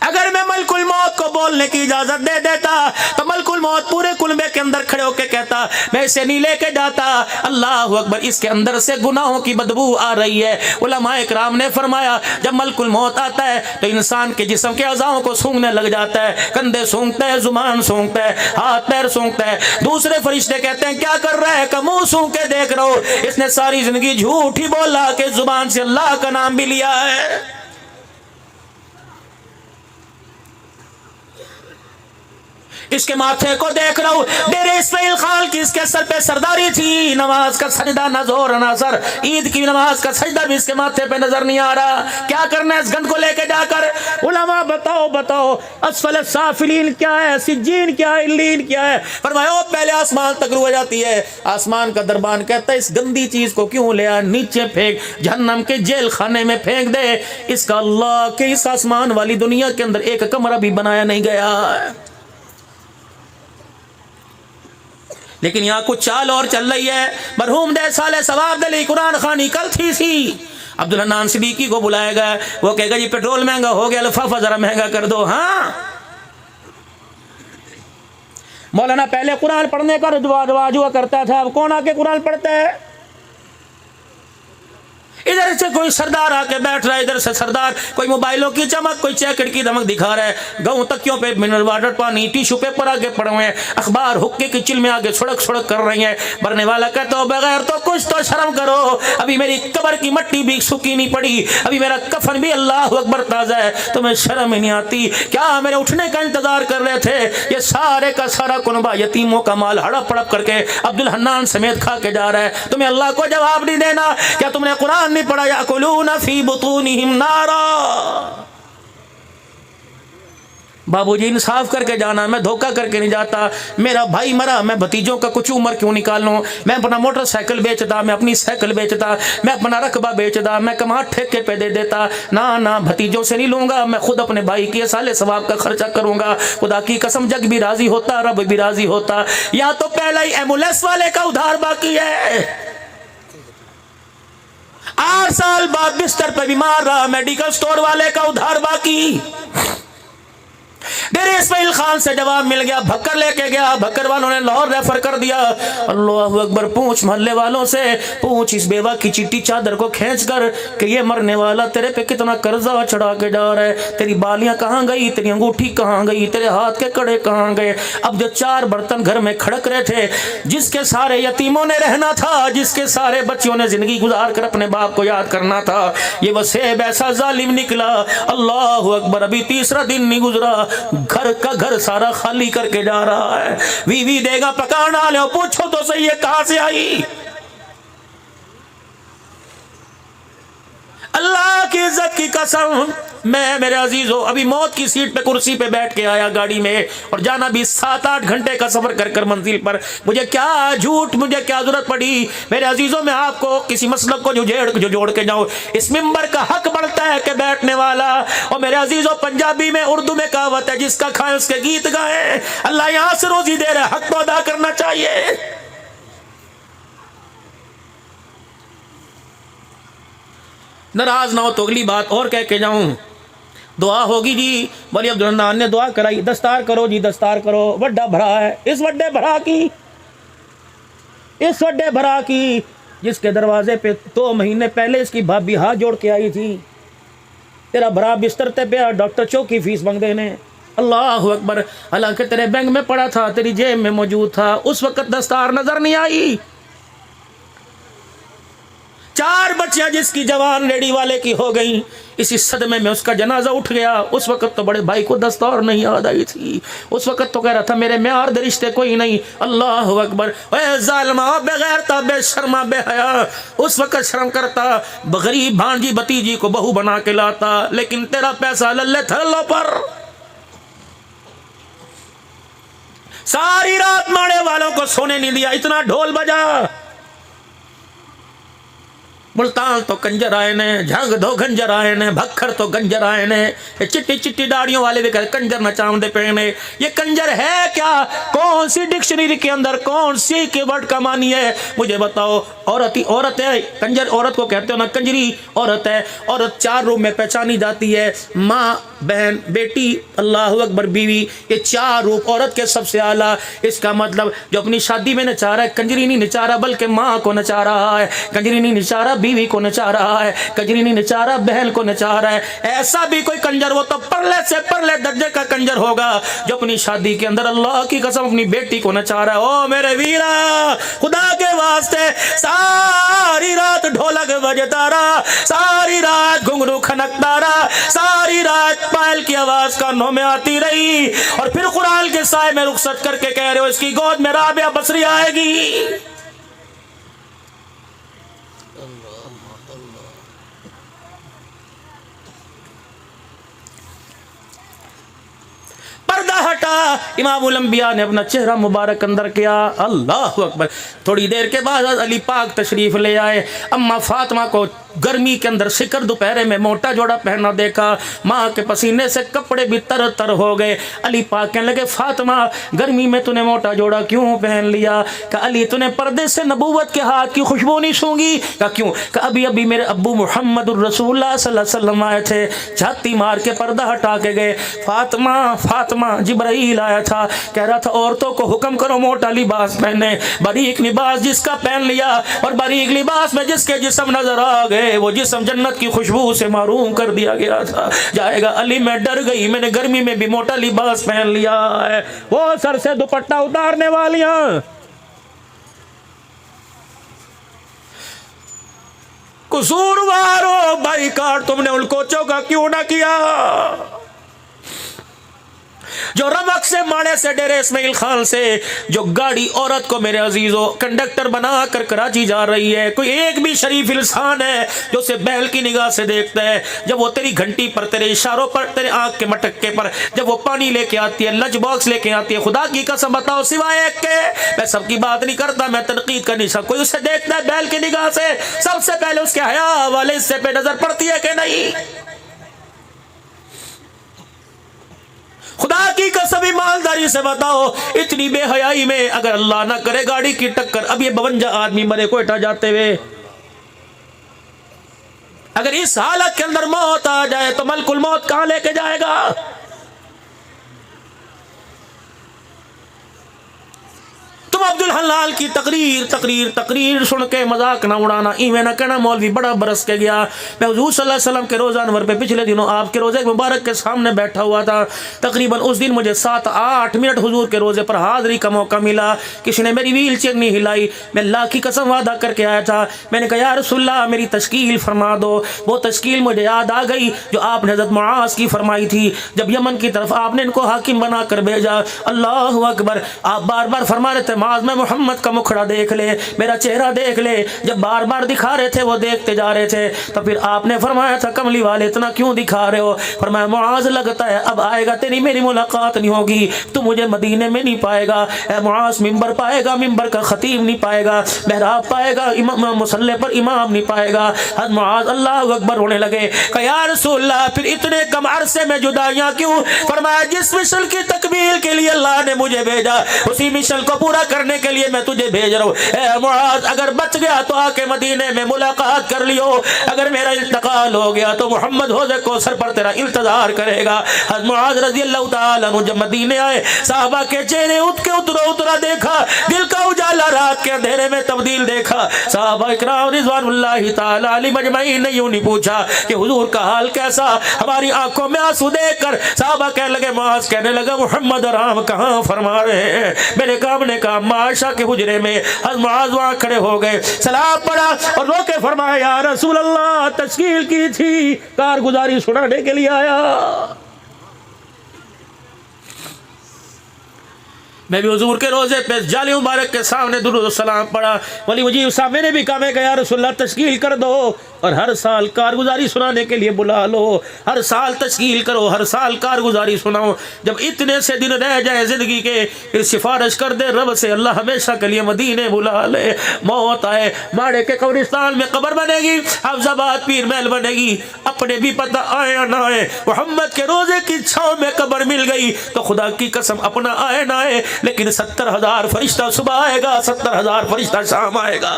अगर मैं मलकुल मौत को बोलने की इजाजत दे देता तो मलकुल मौत पूरे कुलबे के अंदर खड़े होकर कहता मैं इसे नहीं लेके जाता। अल्लाह अकबर, इसके अंदर से गुनाहों की बदबू आ रही है। उलमाए किराम ने फरमाया जब मलकुल मौत आता है तो इंसान के जिस्म के अज़ाओं को सूंघने लग जाता है। कंधे सूंघते हैं, जुबान सूंघता है, हाथ पैर सूंघता है। दूसरे फरिश्ते कहते हैं क्या कर रहा है? का मुंह सूंघ के देख रहा हो, इसने सारी जिंदगी झूठ ही बोला कि जुबान से अल्लाह का नाम भी लिया है। इसके माथे को देख रहा हूं, डेरे इस्माइल खान की इसके सर पे सरदारी थी, नमाज का सजदा नजर नजर, ईद की नमाज का सजदा भी इसके माथे पे नजर नहीं आ रहा। क्या करना है इस गंद को लेके जाकर? उलमा बताओ बताओ, असफल साफिलीन क्या है, सिज्जीन क्या है, इल्लीन क्या है? फरमाया पहले आसमान तक रुक जाती है। आसमान का दरबान कहता है इस गंदी चीज को क्यों ले आ, नीचे फेंक, जहन्नम के जेल खाने में फेंक दे। इसका अल्लाह के इस आसमान वाली दुनिया के अंदर एक कमरा भी बनाया नहीं गया। लेकिन यहाँ कुछ चाल और चल रही है। मरहूम दे साले सवाब अली कुरान खानी कल थी अब्दुल हन्नान सिद्दीकी को बुलाएगा, वो कहेगा जी पेट्रोल महंगा हो गया, लिफाफा जरा महंगा कर दो। हाँ, मौलाना पहले कुरान पढ़ने का रिवाज हुआ करता था, अब कौन आके कुरान पढ़ता है? इधर से कोई सरदार आके बैठ रहा है, इधर से सरदार कोई मोबाइलों की चमक, कोई जैकेट की धमक दिखा रहा है। गऊ तकियों पे मिनरल वाटर, पानी, टिश्यू पेपर आगे पड़े हुए हैं, अखबार हुक्के की चिल में आगे छुड़क छुड़क कर रही हैं। मरने वाला कहता हो बगैर तो कुछ तो शर्म करो, अभी मेरी कब्र की मट्टी भी सूखी नहीं पड़ी, अभी मेरा कफन भी अल्लाह अकबर ताजा है, तुम्हें शर्म ही नहीं आती क्या? मेरे उठने का इंतजार कर रहे थे। ये सारे का सारा कुनबा यतीमों का माल हड़प हड़प करके अब्दुल हन्नान समेत खा के जा रहा है। तुम्हें अल्लाह को जवाब नहीं देना? क्या तुमने कुरान नहीं पढ़ा? याकुलूना फी बुतूनिहिम नारा। बाबूजी इंसाफ करके जाना, मैं धोखा करके नहीं जाता। मेरा भाई मरा, मैं भतीजों का कुछ उम्र क्यों निकाल लूं? मैं अपना मोटरसाइकिल बेचता, मैं अपनी साइकिल बेचता, मैं अपना रकबा बेचता, मैं कमा ठेके पे दे देता। ना ना, भतीजों से नहीं लूंगा, मैं खुद अपने भाई के साले सवाब का खर्चा करूंगा। खुदा की कसम, जग भी राजी होता, रब भी राजी होता। या तो पहला ही एम्बुलेंस वाले का उधार बाकी है, 8 साल बाद बिस्तर पर बीमार रहा, मेडिकल स्टोर वाले का उधार बाकी। डेरे इस्माइल खान से जवाब मिल गया, भक्कर लेके गया, भक्कर वालों ने लाहौर रेफर कर दिया। अल्लाह अकबर, पूछ मोहल्ले वालों से, पूछ इस बेवा की चिट्टी चादर को खींच कर कि ये मरने वाला तेरे पे कितना कर्जा चढ़ा के जा रहा है, तेरी बालियां कहाँ गई, तेरी अंगूठी कहाँ गई, तेरे हाथ के कड़े कहाँ गए। अब जो 4 बर्तन घर में खड़क रहे थे, जिसके सारे यतीमों ने रहना था, जिसके सारे बच्चों ने जिंदगी गुजार कर अपने बाप को याद करना था, ये वसेब ऐसा जालिम निकला। अल्लाह अकबर, अभी 3रा दिन नहीं गुजरा, घर का घर सारा खाली करके जा रहा है। बीवी देगा पकाना ले, पूछो तो सही है कहां से आई? अल्लाह की इज्जत की कसम, मैं मेरे अजीजों अभी मौत की सीट पे कुर्सी पे बैठ के आया गाड़ी में, और जाना भी 7-8 घंटे का सफर कर कर मंजिल पर। मुझे क्या झूठ, मुझे क्या जरूरत पड़ी? मेरे अजीजों, में आपको किसी मसलक को जोड़ के जाऊं। इस मिंबर का हक बढ़ता है कि बैठने वाला, और मेरे अजीजों पंजाबी में उर्दू में कहावत है, जिसका खाए उसके गीत गाए। अल्लाह यहां से रोजी दे रहा है, हक तो अदा करना चाहिए। नाराज ना हो तो अगली बात और कह के जाऊं। दुआ होगी जी, वली अब्दुल हन्नान ने दुआ कराई, दस्तार करो जी, दस्तार करो। वड्डा भरा है, इस वड्डे भरा की जिसके दरवाजे पे 2 महीने पहले इसकी भाभी हाथ जोड़ के आई थी। तेरा भरा बिस्तर ते पे डॉक्टर चौकी फीस मांग देने। अल्लाह अकबर, हालांकि तेरे बैंक में पड़ा था, तेरी जेब में मौजूद था, उस वक्त दस्तार नजर नहीं आई। 4 बच्चियां जिसकी जवान रेडी वाले की हो गई, इसी सदमे में उसका जनाजा उठ गया। उस वक्त तो बड़े भाई को दस्तार नहीं याद आई थी, उस वक्त तो कह रहा था मेरे में और रिश्ते कोई नहीं। अल्लाह अकबर, जालिमा, बेगैरता, बेशर्मा, बेहया, उस वक्त शर्म करता, गरीब भांजी भतीजी को बहू बना के लाता, लेकिन तेरा पैसा लल्ले थल्लों पर। सारी रात माड़े वालों को सोने नहीं दिया, इतना ढोल बजा। मुल्तान तो कंजर आए ने, झंग दो गंजर आए ने, भक्खर तो गंजर आए ने, चिट्टी चिट्टी दाढ़ियों वाले भी कंजर नचाम दे पेने। ये कंजर है क्या? कौन सी डिक्शनरी के अंदर कौन सी कीवर्ड का मानी है? मुझे बताओ। औरत ही औरत है, कंजर औरत को कहते हो ना, कंजरी औरत है। औरत 4 रूप में पहचानी जाती है, माँ, बहन, बेटी, अल्लाह अकबर, बीवी, ये 4 रूप औरत के सबसे आला। इसका मतलब जो अपनी शादी में नचा रहा है, कंजरी नहीं नचा रहा बल्कि माँ को नचा रहा है, कंजरी नहीं नचा रहा बीवी को नचा रहा है, कंजरी नहीं नचा रहा बहन को नचा रहा है। ऐसा भी कोई कंजर वो तो परले से परले दर्जे का कंजर होगा जो अपनी शादी के अंदर अल्लाह की कसम अपनी बेटी को नचा रहा है। ओ मेरे वीरा, खुदा के वास्ते सारी रात ढोलक बजता रहा, सारी रात घुंघरू खनकता रहा, सारी रात पायल की आवाज कानों में आती रही, और फिर कुरान के साए में रुखसत करके कह रहे हो इसकी गोद में राबिया बसरी आएगी। पर्दा हटा, इमामुल अंबिया ने अपना चेहरा मुबारक अंदर किया। अल्लाह अकबर। थोड़ी देर के बाद अली पाक तशरीफ ले आए। अम्मा फातिमा को गर्मी के अंदर शिकर दोपहर में मोटा जोड़ा पहना देखा, माँ के पसीने से कपड़े भी तर तर हो गए। अली पाक कहने लगे फातिमा, गर्मी में तूने मोटा जोड़ा क्यों पहन लिया? कहा अली तूने पर्दे से नबूवत के हाथ की खुशबू नहीं सूंघी? कहा क्यों? कहा अभी अभी मेरे अब्बू मुहम्मदुर रसूलुल्लाह सल्लल्लाहु अलैहि वसल्लम आए थे, छाती मार के पर्दा हटा के गए। फातिमा फातिमा, जिब्राइल आया था, कह रहा था औरतों को हुक्म करो मोटा लिबास पहने। बारीक लिबास जिसका पहन लिया और बारीक लिबास में जिसके जिस्म नजर आ गए वो जिस्म जन्नत की खुशबू से मारूम कर दिया गया था जाएगा। अली मैं डर गई, मैंने गर्मी में भी मोटा लिबास पहन लिया है। वो सर से दुपट्टा उतारने वालियां, कसूरवारों, बाइकाट तुमने उनको चौका क्यों ना किया? जो रमक से माड़े से डेरे इस्माइल खान से जो गाड़ी औरत को मेरे अजीजों कंडक्टर बना कर कराची जा रही है, कोई एक भी शरीफ इंसान है जो उसे बैल की निगाह से देखता है? जब वो तेरी घंटी पर, तेरे इशारों पर, तेरे आंख के मटक्के पर जब वो पानी लेके आती है, लंच बॉक्स लेके आती है, खुदा की कसम बताओ सिवाय एक के, मैं सबकी बात नहीं करता, मैं तनकीद का निशा, कोई उसे देखता है बैल की निगाह से? सबसे पहले उसके हया वाले हिस्से पे नजर पड़ती है कि नहीं? खुदा की कसम ईमानदारी से बताओ, इतनी बेहयाई में अगर अल्लाह ना करे गाड़ी की टक्कर, अब ये 52 आदमी मरे कोयटा जाते हुए, अगर इस हालत के अंदर मौत आ जाए तो मलकुल मौत कहां लेके जाएगा? तुम अब्दुल हलाल की तकरीर तकरीर तकरीर सुन के मजाक ना उड़ाना, इवें ना कहना मौलवी बड़ा बरस के गया। मैं हुजूर सल्लल्लाहु अलैहि वसल्लम के रोज़ा अनवर पे पिछले दिनों आपके रोज़े मुबारक के सामने बैठा हुआ था। तकरीबन उस दिन मुझे 7-8 मिनट हुजूर के रोज़े पर हाज़िरी का मौका मिला। किसी ने मेरी व्हील चेयर नहीं हिलाई। मैं अल्लाह की कसम वादा करके आया था। मैंने कहा या रसूलल्लाह मेरी तश्कील फरमा दो। वो तश्कील मुझे याद आ गई जो आपने हज़रत मुआज़ की फरमाई थी जब यमन की तरफ आपने इनको हाकिम बना कर भेजा। अल्लाह अकबर। आप बार बार फरमा रहे थे माज में मोहम्मद का मुखड़ा देख ले, मेरा चेहरा देख ले। जब बार बार दिखा रहे थे वो देखते जा रहे थे, तो फिर आपने फरमाया था कमली वाले इतना क्यों दिखा रहे हो? फरमाया मुआज लगता है अब आएगा तेरी मेरी मुलाकात नहीं होगी, तू मुझे मदीने में नहीं पाएगा। मुआज मिंबर पाएगा, मिंबर का खतीब नहीं पाएगा, महराब पाएगा, मुसल्ले पर इमाम नहीं पाएगा। हज़रत मुआज अल्लाह अकबर होने लगे। कहा या रसूलल्लाह फिर इतने कम अरसे में जुदाइयां क्यों? फरमाया जिस मिशन की तकमील के लिए अल्लाह ने मुझे भेजा उसी मिशन को पूरा करने के लिए मैं तुझे भेज रहा हूँ। ए मुआज अगर बच गया तो आके मदीने में मुलाकात कर लियो, अगर मेरा इंतकाल हो गया तो मोहम्मद हौज़े कौसर पर तेरा इंतजार करेगा। हज़रत मुआज रज़ी अल्लाह तआला अन्हु जब मदीने आए, साहबा के चेहरे उतके उतरा देखा, दिल का उजाला रात के अंधेरे में तब्दील देखा। साहबा इकराम रिज़वानुल्लाहि तआला अलैहिम अजमईन ने यूं नहीं पूछा कि हुजूर का हाल कैसा? हमारी आंखों में आंसू देखकर साहबा कहने लगे, मुआज कहने लगा मोहम्मद आराम कहाँ फरमा रहे हैं? मेरे काम ने कहा माशा के हुजरे में। हज़रत मुआज़ वहाँ खड़े हो गए, सलाम पढ़ा और रोके फरमाया या रसूल अल्लाह तश्कील की थी, कारगुजारी सुनाने के लिए आया। मैं भी हुजूर के रोज़े पे जाली मुबारक के सामने दुरूद सलाम पढ़ा। वली मुजीब साहब मैंने भी कहा, मैं कहा या रसूलल्लाह तश्कील कर दो और हर साल कारगुजारी सुनाने के लिए बुला लो, हर साल तश्कील करो, हर साल कारगुजारी सुनाओ। जब इतने से दिन रह जाए ज़िंदगी के फिर सिफारिश कर दे रब से अल्लाह हमेशा के लिए मदीने बुला ले। मौत आए, माड़े के कब्रिस्तान में कब्र बनेगी, हफ्जाबाद पीर महल बनेगी, अपने भी पता आए या ना आए, मोहम्मद के रोज़े की छाँव में कब्र मिल गई तो खुदा की कसम अपना आए ना आए, लेकिन 70,000 फरिश्ता सुबह आएगा, 70,000 फरिश्ता शाम आएगा।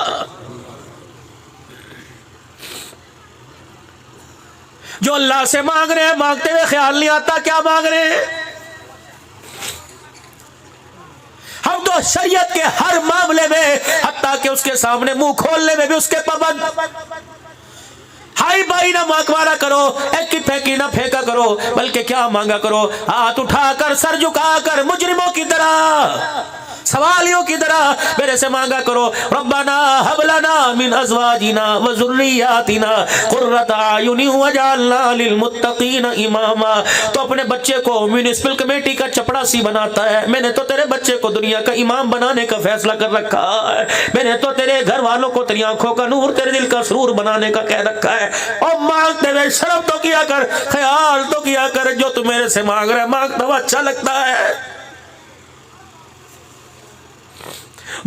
जो अल्लाह से मांग रहे हैं, मांगते हुए ख्याल नहीं आता क्या मांग रहे हैं। हम तो शरीयत के हर मामले में, हत्ता कि उसके सामने मुंह खोलने में भी उसके पाबंद। हाई बाई ना मांगवाना करो, एक की फेंकी ना फेंका करो, बल्कि क्या मांगा करो, हाथ उठाकर सर झुकाकर मुजरिमों की तरह, सवालियों की तरह मेरे से मांगा करो। रब्बना हब लना मिन अज़वाजिना व ज़ुर्रिय्यातिना क़ुर्रता अयुनि वजअलना लिलमुत्तक़ीना इमामा। तो अपने बच्चे को म्युनिसिपल कमेटी का चपड़ासी बनाता है। मैंने तो तेरे बच्चे को दुनिया का इमाम बनाने का फैसला कर रखा है। मैंने तो तेरे घर वालों को तेरी आंखों का नूर, तेरे दिल का सुरूर बनाने का कह रखा है। और मांगते हुए शर्म तो किया कर, ख्याल तो किया कर, जो तू मेरे से मांग रहा है मांगता हुआ अच्छा लगता है।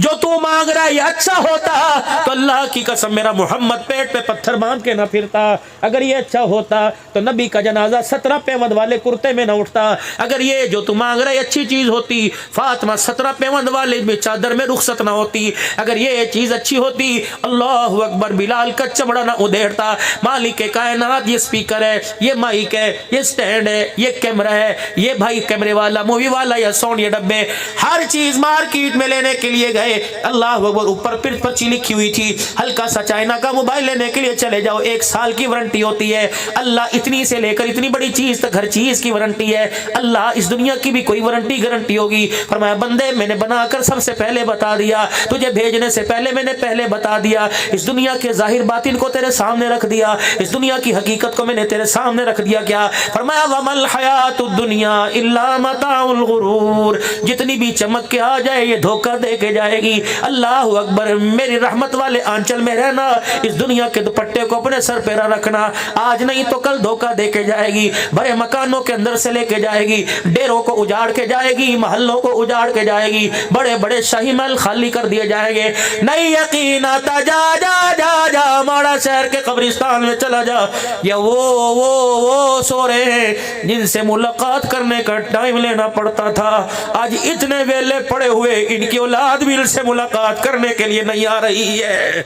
जो तू मांग रहा है ये अच्छा होता तो अल्लाह की कसम मेरा मोहम्मद पेट पे पत्थर बांध के ना फिरता। अगर ये अच्छा होता तो नबी का जनाजा 17 पेवंद वाले कुर्ते में ना उठता। अगर ये जो तू मांग रहा है अच्छी चीज होती, फातिमा 17 पेवंद वाले में चादर में रुखसत ना होती। अगर ये चीज अच्छी होती, अल्लाह अकबर, बिलाल का चमड़ा ना उधेड़ता। मालिक के कायनात, ये स्पीकर है, ये माइक है, ये स्टैंड है, ये कैमरा है, ये भाई कैमरे वाला, मूवी वाला या साउंड, ये डब्बे, हर चीज मार्केट में लेने के लिए गए। अल्लाह अकबर, ऊपर पिट पर्ची लिखी हुई थी, हल्का सा चाइना का मोबाइल लेने के लिए चले जाओ, 1 साल की वारंटी होती है। अल्लाह इतनी से लेकर इतनी बड़ी चीज तक हर चीज की वारंटी है। अल्लाह इस दुनिया की भी कोई वारंटी गारंटी होगी। फरमाया बंदे मैंने बनाकर सबसे पहले बता दिया, तुझे भेजने से पहले मैंने पहले बता दिया। इस दुनिया के जाहिर बातिन को तेरे सामने रख दिया, इस दुनिया की हकीकत को मैंने तेरे सामने रख दिया। क्या फरमाया, वमल हयातुद दुनिया इल्ला मताउल गुरूर। जितनी भी चमक के आ जाए ये धोखा दे के जाएगी। अल्लाह अकबर, मेरी रहमत वाले आंचल में रहना, इस दुनिया के दुपट्टे को अपने सर पे रखना, आज नहीं तो कल धोखा दे के जाएगी। बड़े मकानों के अंदर से लेके जाएगी, डेरों को उजाड़ के जाएगी, महलों को उजाड़ के जाएगी, बड़े बड़े शाही महल खाली कर दिए जाएंगे। नहीं यकीन आता, जा जा जा जा माड़ा शहर के कब्रिस्तान में चला जा, या वो सो रहे हैं जिनसे मुलाकात करने का टाइम लेना पड़ता था, आज इतने वेले पड़े हुए इनकी औलाद भी से मुलाकात करने के लिए नहीं आ रही है।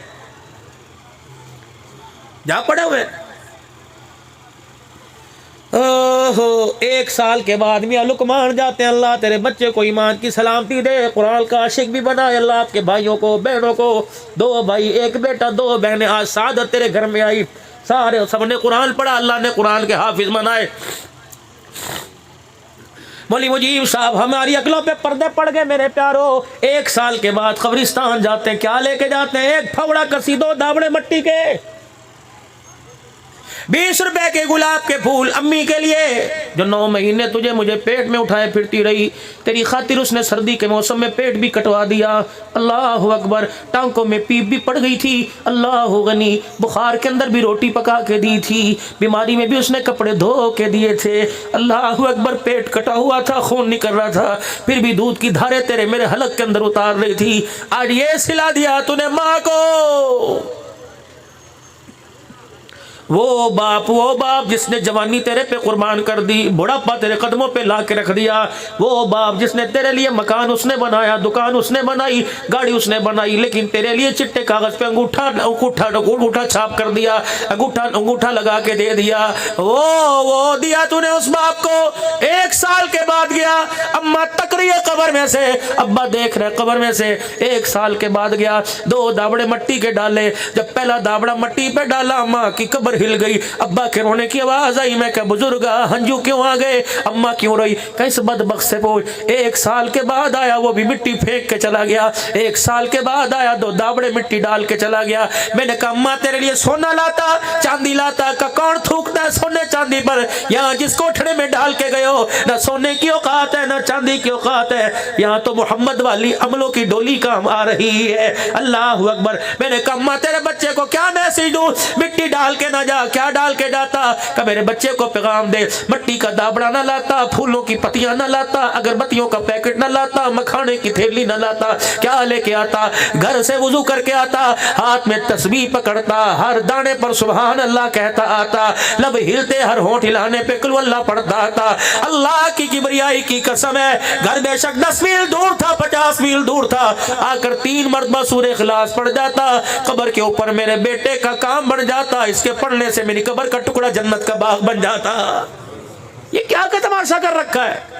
जा पड़े हुए। ओहो, 1 साल के बाद मियां लुकमान जाते हैं, अल्लाह तेरे बच्चे को ईमान की सलामती दे, कुरान का आशिक भी बनाए। अल्लाह आपके भाइयों को, बहनों को, 2 भाई 1 बेटा 2 बहनें, आज सादत तेरे घर में आई, सारे सबने कुरान पढ़ा, अल्लाह ने कुरान के हाफिज बनाए। मौलवी मुजीब साहब हमारी अकलों पे पर्दे पड़ गए मेरे प्यारो। 1 साल के बाद कब्रिस्तान जाते हैं, क्या लेके जाते हैं? 1 फवड़ा कसी, 2 दावड़े मट्टी के, 20 रुपए के गुलाब के फूल अम्मी के लिए, जो 9 महीने तुझे मुझे पेट में उठाए फिरती रही, तेरी खातिर उसने सर्दी के मौसम में पेट भी कटवा दिया। अल्लाह अकबर, टांकों में पीप भी पड़ गई थी, अल्लाह गनी, बुखार के अंदर भी रोटी पका के दी थी, बीमारी में भी उसने कपड़े धो के दिए थे। अल्लाह अकबर, पेट कटा हुआ था, खून निकल रहा था, फिर भी दूध की धारे तेरे मेरे हलक के अंदर उतार रही थी। आज ये सिला दिया तूने माँ को। वो बाप जिसने जवानी तेरे पे कुर्बान कर दी, बुढ़ापा तेरे कदमों पे ला के रख दिया। वो बाप जिसने तेरे लिए मकान उसने बनाया, दुकान उसने बनाई, गाड़ी उसने बनाई, लेकिन तेरे लिए चिट्टे कागज पे अंगूठा छाप कर दिया, अंगूठा लगा के दे दिया। वो दिया तूने उस बाप को। 1 साल के बाद गया, अम्मा तक रही है कब्र में से, अब्बा देख रहे कब्र में से। 1 साल के बाद गया, 2 दावड़े मट्टी के डाले। जब पहला दावड़ा मट्टी पे डाला, अम्मा की कब्र हिल गई, अब्बा के रोने की आवाज आई। मैं क्या बुजुर्ग, हंजू क्यों आ गए, अम्मा क्यों रोई? कैसे बदबख्त से पूछ। 1 साल के बाद आया, वो भी मिट्टी फेंक के चला गया। 1 साल के बाद आया, 2 दावड़े मिट्टी डाल के चला गया। मैंने कहा अम्मा तेरे लिए सोना लाता, चांदी लाता, का कौन थूकता है सोने चांदी पर? यहाँ जिस कोठड़े में डाल के गए हो, ना सोने की औकात है ना चांदी की औकात है। यहाँ तो मोहम्मद वाली अमलों की डोली काम आ रही है। अल्लाह अकबर। मैंने कहा अम्मा तेरे बच्चे को क्या मैसेज दूं, मिट्टी डाल के ना जा, क्या डाल के जाता? का मेरे बच्चे को पैगाम दे, मट्टी का दाबड़ा ना लाता, फूलों की पत्तियां ना लाता, अगरबत्तियों का पैकेट ना लाता, मखाने की थैली ना लाता, क्या लेके आता? घर से वुजू करके आता, हाथ में तस्बीह पकड़ता, हर दाने पर सुभान अल्लाह कहता आता, लब हिलते हर होंठ हिलाने पे कुल अल्लाह पढ़ता आता। अल्लाह की किबरियाई की कसम है, घर बेशक 10 मील दूर था, 50 मील दूर था, आकर 3 मरतबा सूरह इखलास पढ़ जाता, कब्र के ऊपर मेरे बेटे का काम बढ़ जाता, इसके पढ़ने बोलने से मेरी कब्र का टुकड़ा जन्नत का बाग बन जाता। ये क्या का तमाशा कर रखा है।